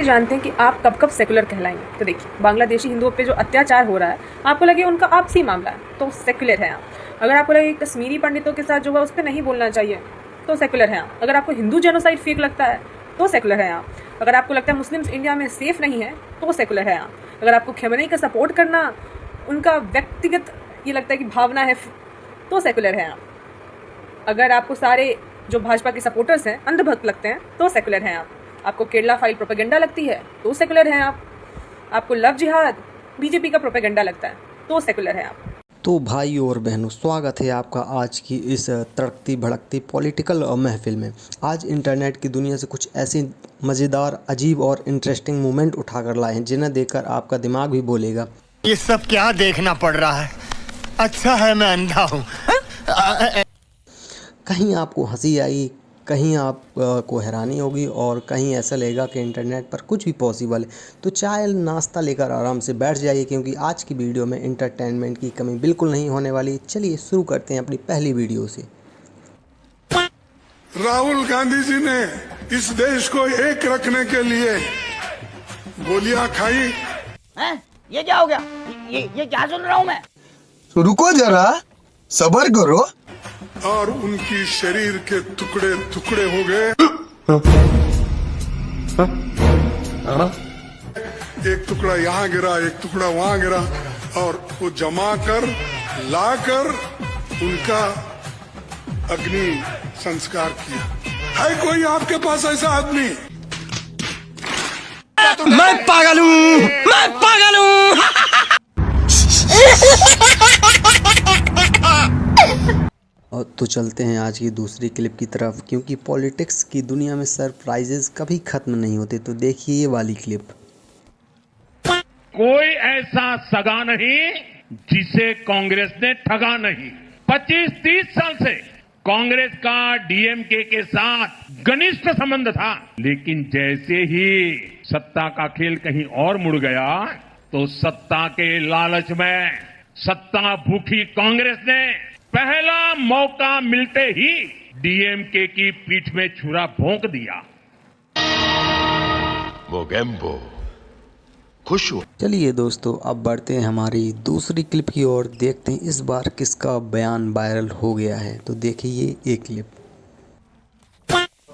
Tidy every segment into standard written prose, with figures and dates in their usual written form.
जानते हैं कि आप कब कब सेकुलर कहलाएंगे। तो देखिए, बांग्लादेशी हिंदुओं पे जो अत्याचार हो रहा है, आपको लगे उनका आपसी मामला है तो सेकुलर है आप। अगर आपको लगे कश्मीरी पंडितों के साथ जो हुआ उस पर नहीं बोलना चाहिए तो सेकुलर है आप। अगर आपको हिंदू जेनोसाइड फेक लगता है तो सेकुलर है आप। अगर आपको लगता है मुस्लिम्स इंडिया में सेफ नहीं है तो सेकुलर है आप। अगर आपको खमेनी का सपोर्ट करना उनका व्यक्तिगत ये लगता है कि भावना है तो सेकुलर है आप। अगर आपको सारे जो भाजपा के सपोर्टर्स हैं अंधभक्त लगते हैं तो सेकुलर हैं आप। आपको केरला फाइल प्रोपेगेंडा लगती है तो सेकुलर हैं आप। आपको लव जिहाद बीजेपी का प्रोपेगेंडा लगता है तो सेकुलर हैं आप। तो भाई और बहनों, स्वागत है आपका आज की इस तड़कती भड़कती पॉलिटिकल महफिल में। आज इंटरनेट की दुनिया से कुछ ऐसे मज़ेदार, अजीब और इंटरेस्टिंग मोमेंट उठाकर लाए हैं जिन्हें देखकर आपका दिमाग भी बोलेगा, ये सब क्या देखना पड़ रहा है। अच्छा है मैं अंधा हूँ। कहीं आपको हंसी आई, कहीं आप को हैरानी होगी और कहीं ऐसा लगेगा कि इंटरनेट पर कुछ भी पॉसिबल है। तो चाय नाश्ता लेकर आराम से बैठ जाइए, क्योंकि आज की वीडियो में एंटरटेनमेंट की कमी बिल्कुल नहीं होने वाली। चलिए शुरू करते हैं अपनी पहली वीडियो से। राहुल गांधी जी ने इस देश को एक रखने के लिए गोलियां खाई हैं? ये क्या हो गया? ये क्या सुन रहा हूँ मैं? रुको जरा, सब्र करो। और उनकी शरीर के टुकड़े टुकड़े हो गए। एक टुकड़ा यहाँ गिरा, एक टुकड़ा वहाँ गिरा, और वो जमा कर लाकर उनका अग्नि संस्कार किया। है कोई आपके पास ऐसा आदमी? मैं पागल हूँ, मैं पागल हूँ। और तो चलते हैं आज की दूसरी क्लिप की तरफ, क्योंकि पॉलिटिक्स की दुनिया में सरप्राइजेस कभी खत्म नहीं होते। तो देखिए ये वाली क्लिप। कोई ऐसा सगा नहीं जिसे कांग्रेस ने ठगा नहीं। 25-30 साल से कांग्रेस का डीएमके के साथ घनिष्ठ संबंध था, लेकिन जैसे ही सत्ता का खेल कहीं और मुड़ गया तो सत्ता के लालच में सत्ता भूखी कांग्रेस ने पहला मौका मिलते ही डीएमके की पीठ में छुरा भोंक दिया। मोगेम्बो खुश हुआ। चलिए दोस्तों, अब बढ़ते हैं हमारी दूसरी क्लिप की ओर। देखते हैं इस बार किसका बयान वायरल हो गया है। तो देखिए ये क्लिप।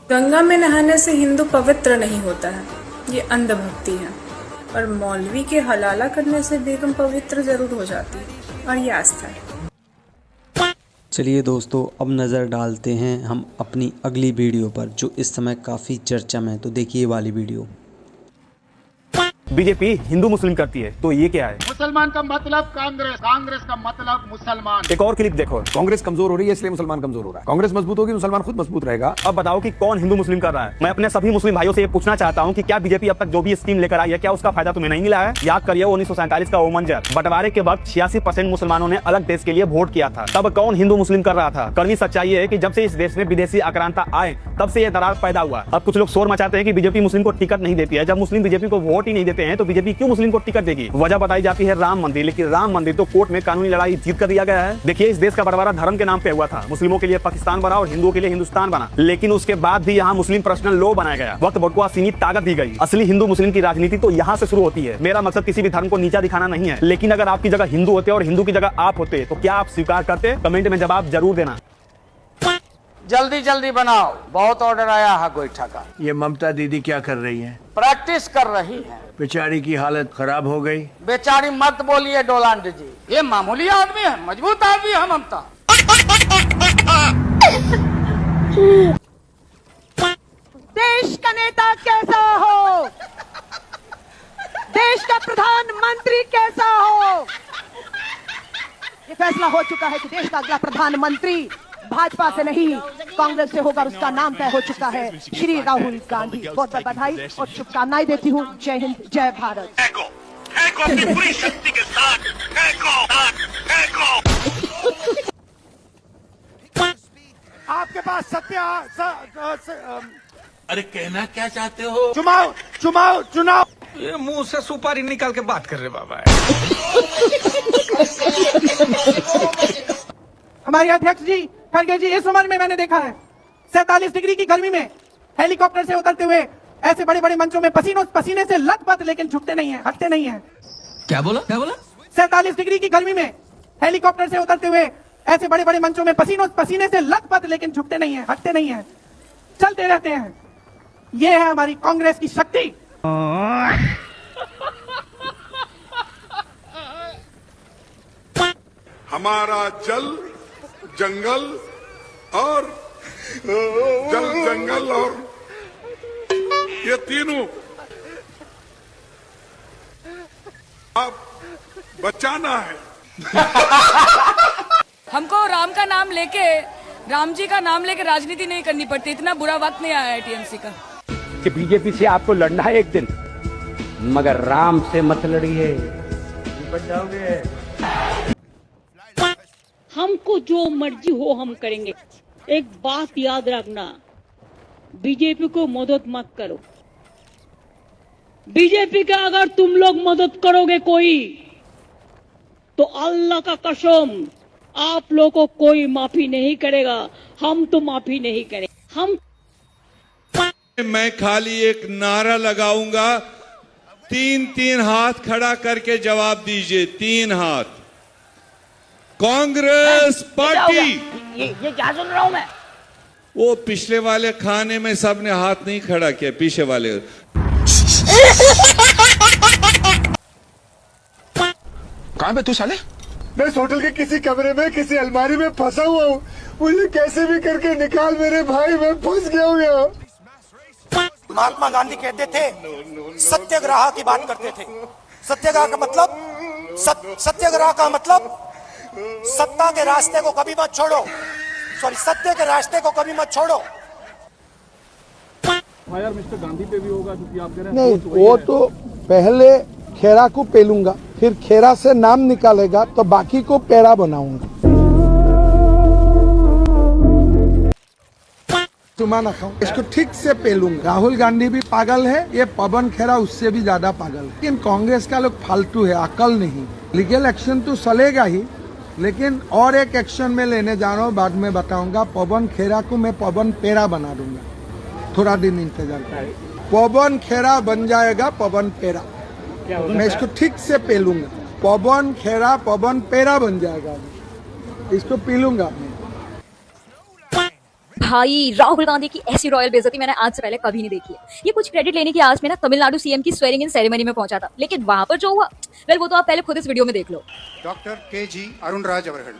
गंगा में नहाने से हिंदू पवित्र नहीं होता है, ये अंधभक्ति है। और मौलवी के हलाला करने से बेगम पवित्र जरूर हो जाती है, और ये आस्था है। चलिए दोस्तों, अब नज़र डालते हैं हम अपनी अगली वीडियो पर, जो इस समय काफ़ी चर्चा में है। तो देखिए वाली वीडियो। बीजेपी हिंदू मुस्लिम करती है तो ये क्या है? मुसलमान का मतलब कांग्रेस, कांग्रेस का मतलब मुसलमान। एक और क्लिप देखो। कांग्रेस कमजोर हो रही है इसलिए मुसलमान कमजोर हो रहा है। कांग्रेस मजबूत होगी, मुसलमान खुद मजबूत रहेगा। अब बताओ कि कौन हिंदू मुस्लिम कर रहा है? मैं अपने सभी मुस्लिम भाइयों से ये पूछना चाहता हूँ कि क्या बीजेपी अब तक जो भी स्कीम लेकर आई है, क्या उसका फायदा तुम्हें नहीं मिला है? याद करिए 1947 का वो मंजर। बंटवारे के वक्त 86% मुसलमानों ने अलग देश के लिए वोट किया था। तब कौन हिंदू मुस्लिम कर रहा था? कड़वी सच्चाई है कि जब से इस देश में विदेशी आक्रांता आए तब से ये दरार पैदा हुआ। अब कुछ लोग शोर मचाते हैं कि बीजेपी मुस्लिम को टिकट नहीं देती है। जब मुस्लिम बीजेपी को वोट ही नहीं देते हैं तो बीजेपी क्यों मुस्लिम को टिकट देगी? वजह बताई जाती है राम मंदिर, लेकिन राम मंदिर तो कोर्ट में कानूनी लड़ाई जीत कर दिया गया है। देखिए, इस देश का बंटवारा धर्म के नाम पे हुआ था। मुस्लिमों के लिए पाकिस्तान बना और हिंदुओं के लिए हिंदुस्तान बना, लेकिन उसके बाद भी यहाँ मुस्लिम पर्सनल लॉ बनाया गया। वक्त बटुआ सीमित ताकत दी गई। असली हिंदू मुस्लिम की राजनीति तो यहाँ से शुरू होती है। मेरा मकसद किसी भी धर्म को नीचा दिखाना नहीं है, लेकिन अगर आपकी जगह हिंदू होते और हिंदू की जगह आप होते तो क्या आप स्वीकार करते? कमेंट में जवाब जरूर देना। जल्दी जल्दी बनाओ, बहुत ऑर्डर आया है गोईठा का। ये ममता दीदी क्या कर रही है? प्रैक्टिस कर रही है। बेचारी की हालत खराब हो गई। बेचारी मत बोलिए डोलांड जी, ये मामूली आदमी है, मजबूत आदमी है ममता। देश का नेता कैसा हो, देश का प्रधानमंत्री कैसा हो, ये फैसला हो चुका है कि देश का अगला प्रधानमंत्री भाजपा से नहीं कांग्रेस से होगा। उसका नाम तय हो चुका है, श्री राहुल गांधी। बहुत बहुत बधाई और शुभकामनाएं देती हूँ। जय हिंद, जय भारत। अपनी पूरी शक्ति के साथ आपके पास सत्य अरे कहना क्या चाहते हो? चुनाव ये मुंह से सुपारी निकाल के बात कर रहे बाबा। हमारे अध्यक्ष जी खड़गे जी, इस उम्र में मैंने देखा है 47 डिग्री की गर्मी में हेलीकॉप्टर से उतरते हुए ऐसे बड़े बड़े मंचों में पसीने से लथपथ, लेकिन झुकते नहीं है, हटते नहीं है। क्या बोला 47 डिग्री की गर्मी में हेलीकॉप्टर से उतरते हुए ऐसे बड़े बड़े मंचों में पसीने से लथपथ, लेकिन झुकते नहीं है, हटते नहीं है, चलते रहते हैं। ये है हमारी कांग्रेस की शक्ति। हमारा जल जंगल और ये तीनों आप बचाना है। हमको राम का नाम लेके, राम जी का नाम लेके राजनीति नहीं करनी पड़ती। इतना बुरा वक्त नहीं आया है टीएमसी का कि बीजेपी से आपको लड़ना है एक दिन, मगर राम से मत लड़िए, बच जाओगे। हमको जो मर्जी हो हम करेंगे। एक बात याद रखना, बीजेपी को मदद मत करो। बीजेपी का अगर तुम लोग मदद करोगे कोई, तो अल्लाह का कसम आप लोगों को कोई माफी नहीं करेगा। हम तो माफी नहीं करेंगे। मैं खाली एक नारा लगाऊंगा, 3 हाथ खड़ा करके जवाब दीजिए। 3 हाथ। कांग्रेस पार्टी। ये क्या सुन रहा हूं मैं? वो पिछले वाले खाने में सबने हाथ नहीं खड़ा किया, पीछे वाले। कहां पे तू साले? मैं इस होटल के किसी कमरे में किसी अलमारी में फंसा हुआ हूँ। मुझे कैसे भी करके निकाल मेरे भाई, मैं फंस गया हूँ यहाँ। महात्मा गांधी कहते थे, सत्याग्रह की बात करते थे। सत्याग्रह का मतलब सत्ता के रास्ते को कभी मत छोड़ो। सत्य के रास्ते को कभी मत छोड़ो। यार मिस्टर गांधी पे भी होगा क्योंकि आप कह रहे हैं नहीं, वो तो पहले खेरा को पेलूंगा, फिर खेरा से नाम निकालेगा तो बाकी को पेड़ा बनाऊंगा। ना खाऊं, इसको ठीक से पेलूंगा। राहुल गांधी भी पागल है, ये पवन खेरा उससे भी ज्यादा पागल है। लेकिन कांग्रेस का लोग फालतू है, अकल नहीं। लीगल एक्शन तो चलेगा ही, लेकिन और एक एक्शन में लेने जा रहा हूँ, बाद में बताऊंगा। पवन खेरा को मैं पवन पेड़ा बना दूंगा, थोड़ा दिन इंतजार करें। पवन खेरा बन जाएगा पवन पेड़ा। मैं इसको ठीक से पेलूंगा, पवन खेरा पवन पेड़ा बन जाएगा। इसको पीलूंगा। भाई राहुल गांधी की ऐसी रॉयल बेइज्जती मैंने आज से पहले कभी नहीं देखी है। ये कुछ क्रेडिट लेने की आज में ना तमिलनाडु सीएम की स्वेरिंग इन सेरेमनी में पहुंचा था, लेकिन वहां पर जो हुआ, वेल वो तो आप पहले खुद इस वीडियो में देख लो। डॉक्टर KG अरुणराज अवरहल।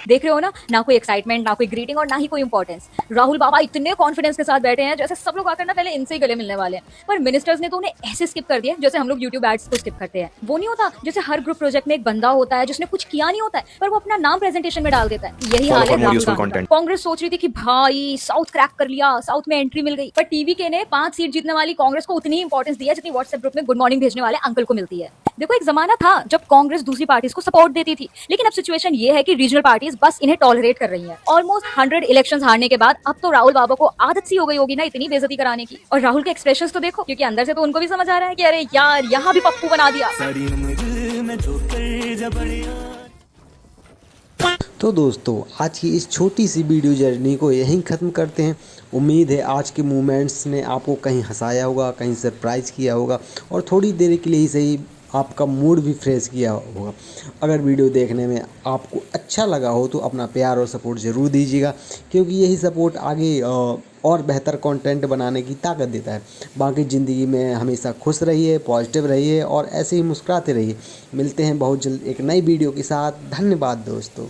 देख रहे हो ना कोई एक्साइटमेंट, ना कोई ग्रीटिंग और ना ही कोई इंपॉर्टेंस। राहुल बाबा इतने कॉन्फिडेंस के साथ बैठे हैं जैसे सब लोग आकर ना पहले इनसे ही गले मिलने वाले हैं। पर मिनिस्टर्स ने तो उन्हें ऐसे स्किप कर दिया जैसे हम लोग यूट्यूब एड्स को स्किप करते हैं। वो नहीं होता जैसे हर ग्रुप प्रोजेक्ट में एक बंदा होता है जिसने कुछ किया नहीं होता है, पर वो अपना नाम प्रेजेंटेशन में डाल देता है। यही हाल है राहुल गांधी का। कांग्रेस सोच रही थी कि भाई साउथ क्रैक कर लिया, साउथ में एंट्री मिल गई, पर टीवीके ने 5 सीट जीतने वाली कांग्रेस को उतनी इंपॉर्टेंस दिया जितनी व्हाट्सएप ग्रुप में गुड मॉर्निंग भेजने वाले अंकल को मिलती है। देखो एक जमाना था जब कांग्रेस दूसरी पार्टीज को सपोर्ट देती थी, लेकिन अब सिचुएशन ये है कि रीजनल पार्टीज बस इन्हें टॉलरेट कर रही हैं। ऑलमोस्ट 100 इलेक्शंस हारने के बाद अब तो राहुल बाबा को आदत सी हो गई होगी ना इतनी बेइज्जती कराने की। और राहुल के एक्सप्रेशंस तो देखो, क्योंकि अंदर से तो उनको भी समझ आ रहा है कि अरे यार यहाँ भी पप्पू बना दिया। तो दोस्तों आज की इस छोटी सी वीडियो जर्नी को यहीं ख़त्म करते हैं। उम्मीद है आज के मूवमेंट्स ने आपको कहीं हंसाया होगा, कहीं सरप्राइज़ किया होगा और थोड़ी देर के लिए ही सही आपका मूड भी फ्रेश किया होगा। अगर वीडियो देखने में आपको अच्छा लगा हो तो अपना प्यार और सपोर्ट ज़रूर दीजिएगा, क्योंकि यही सपोर्ट आगे और बेहतर कंटेंट बनाने की ताकत देता है। बाकी ज़िंदगी में हमेशा खुश रहिए, पॉजिटिव रहिए और ऐसे ही मुस्कुराते रहिए। मिलते हैं बहुत जल्द एक नई वीडियो के साथ। धन्यवाद दोस्तों।